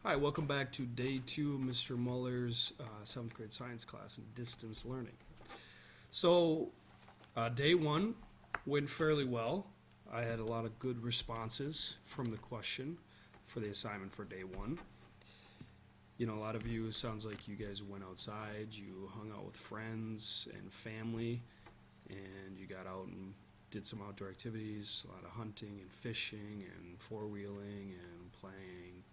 Hi, welcome back to day two of Mr. Muller's 7th grade science class in distance learning. Day one went fairly well. I had a lot of good responses from the question for the assignment for day one. You know, a lot of you, it sounds like you guys went outside, you hung out with friends and family, and you got out and did some outdoor activities, a lot of hunting and fishing and four-wheeling and playing,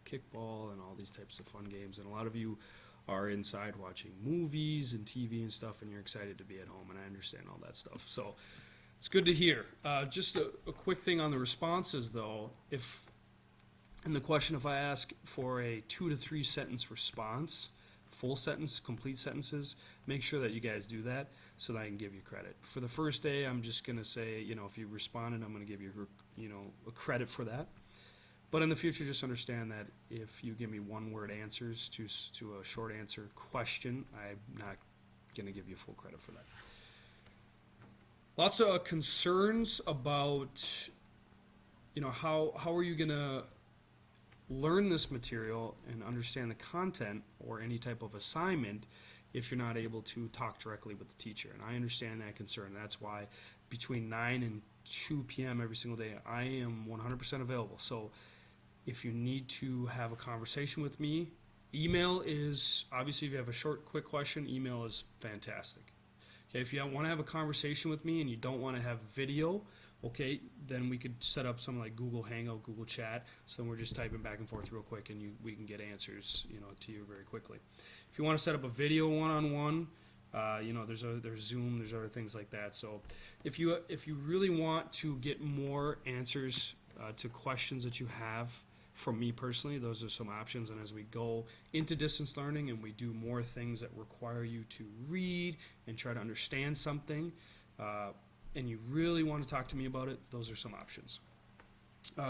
kickball and all these types of fun games. And a lot of you are inside watching movies and TV and stuff, and you're excited to be at home, and I understand all that stuff. So it's good to hear. Just a quick thing on the responses, though. If in the question, if I ask for a 2 to 3 sentence response, full sentence, complete sentences, make sure that you guys do that so that I can give you credit. For the first day, I'm just going to say, if you responded, I'm going to give you, a credit for that. But in the future, just understand that if you give me one-word answers to a short answer question, I'm not going to give you full credit for that. Lots of concerns about, how are you going to learn this material and understand the content or any type of assignment if you're not able to talk directly with the teacher. And I understand that concern. That's why between 9 and 2 p.m. every single day, I am 100% available. So if you need to have a conversation with me, email is, obviously if you have a short, quick question, email is fantastic. Okay, if you want to have a conversation with me and you don't want to have video, okay, then we could set up something like Google Hangout, Google Chat, so then we're just typing back and forth real quick and we can get answers, to you very quickly. If you want to set up a video one-on-one, there's Zoom, there's other things like that. So if you really want to get more answers to questions that you have from me personally, those are some options. And as we go into distance learning and we do more things that require you to read and try to understand something, and you really want to talk to me about it, those are some options.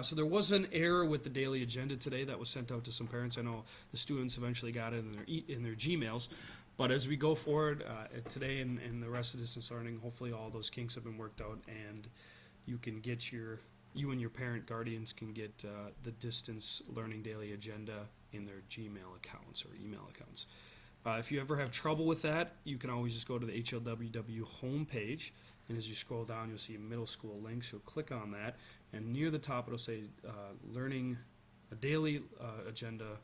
So there was an error with the daily agenda today that was sent out to some parents. I know the students eventually got it in their Gmails. But as we go forward today and the rest of distance learning, hopefully all those kinks have been worked out and you and your parent guardians can get the distance learning daily agenda in their Gmail accounts or email accounts. If you ever have trouble with that, you can always just go to the HLWW homepage, and as you scroll down, you'll see a middle school link, so click on that, and near the top it'll say learning a daily agenda,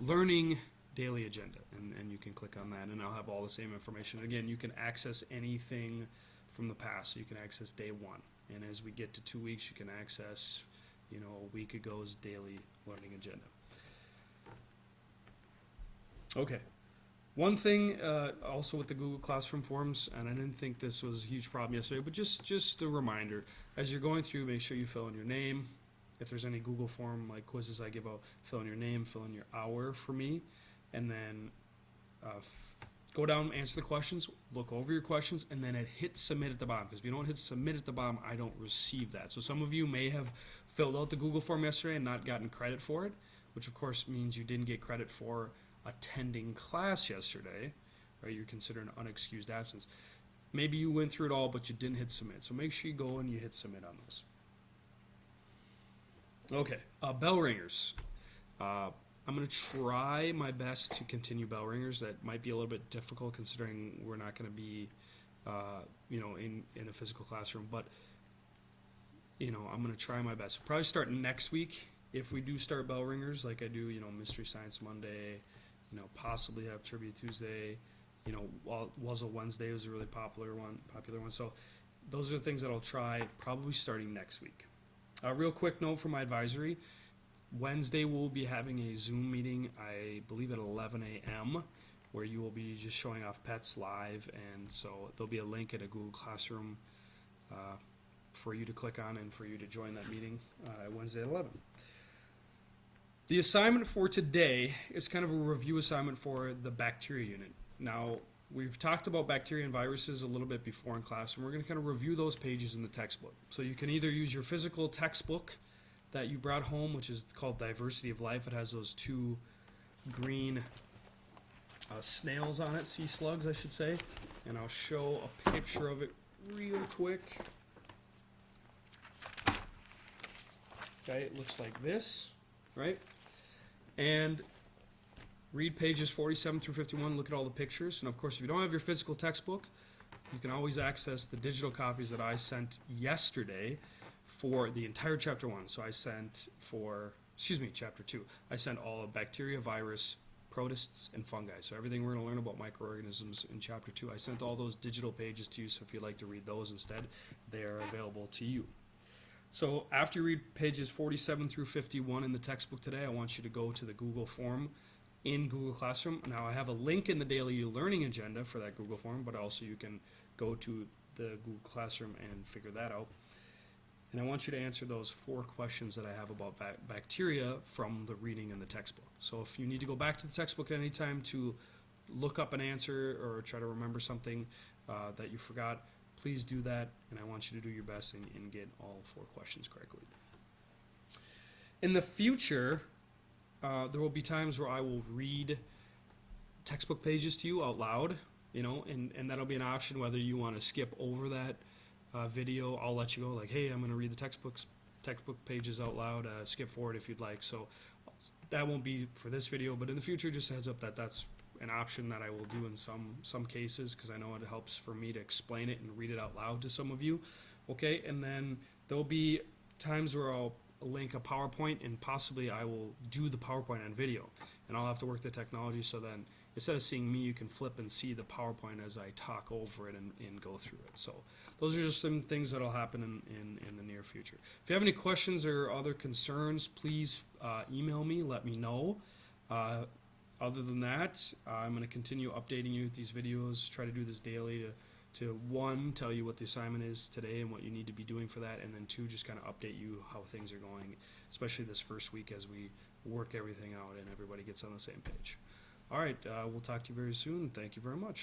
learning daily agenda, and you can click on that, and I'll have all the same information. Again, you can access anything from the past, so you can access day one. And as we get to 2 weeks, you can access, a week ago's daily learning agenda. Okay. One thing also with the Google Classroom forms, and I didn't think this was a huge problem yesterday, but just a reminder, as you're going through, make sure you fill in your name. If there's any Google form like quizzes I give out, fill in your name, fill in your hour for me, and then go down, answer the questions, look over your questions, and then hit submit at the bottom. Because if you don't hit submit at the bottom, I don't receive that. So some of you may have filled out the Google form yesterday and not gotten credit for it, which of course means you didn't get credit for attending class yesterday, right? You're considered an unexcused absence. Maybe you went through it all, but you didn't hit submit. So make sure you go and you hit submit on those. Okay, bell ringers. I'm going to try my best to continue bell ringers. That might be a little bit difficult considering we're not going to be, in a physical classroom. But, I'm going to try my best. Probably start next week if we do start bell ringers like I do, Mystery Science Monday, possibly have Trivia Tuesday, Wuzzle Wednesday was a really popular one. So those are the things that I'll try probably starting next week. Real quick note for my advisory. Wednesday we'll be having a Zoom meeting, I believe at 11 a.m., where you will be just showing off pets live, and so there'll be a link at a Google Classroom for you to click on and for you to join that meeting Wednesday at 11. The assignment for today is kind of a review assignment for the bacteria unit. Now, we've talked about bacteria and viruses a little bit before in class, and we're going to kind of review those pages in the textbook. So you can either use your physical textbook that you brought home, which is called Diversity of Life. It has those 2 green snails on it, sea slugs, I should say. And I'll show a picture of it real quick. Okay, it looks like this, right? And read pages 47 through 51, look at all the pictures. And of course, if you don't have your physical textbook, you can always access the digital copies that I sent yesterday for the entire chapter 1. So I sent chapter 2. I sent all of bacteria, virus, protists, and fungi. So everything we're going to learn about microorganisms in chapter 2. I sent all those digital pages to you, so if you'd like to read those instead, they are available to you. So after you read pages 47 through 51 in the textbook today, I want you to go to the Google form in Google Classroom. Now I have a link in the daily learning agenda for that Google form, but also you can go to the Google Classroom and figure that out. And I want you to answer those 4 questions that I have about bacteria from the reading in the textbook. So if you need to go back to the textbook at any time to look up an answer or try to remember something that you forgot, please do that, and I want you to do your best and get all 4 questions correctly. In the future, there will be times where I will read textbook pages to you out loud, and that'll be an option whether you want to skip over that video. I'll let you go, like, hey, I'm going to read the textbook pages out loud, skip forward if you'd like. So that won't be for this video, but in the future, just a heads up that that's an option that I will do in some cases, because I know it helps for me to explain it and read it out loud to some of you. Okay, and then there'll be times where I'll link a PowerPoint, and possibly I will do the PowerPoint on video, and I'll have to work the technology so then instead of seeing me, you can flip and see the PowerPoint as I talk over it and go through it. So those are just some things that will happen in the near future. If you have any questions or other concerns, please email me, let me know. Other than that, I'm going to continue updating you with these videos, try to do this daily to 1, tell you what the assignment is today and what you need to be doing for that, and then 2, just kind of update you how things are going, especially this first week as we work everything out and everybody gets on the same page. All right, we'll talk to you very soon. Thank you very much.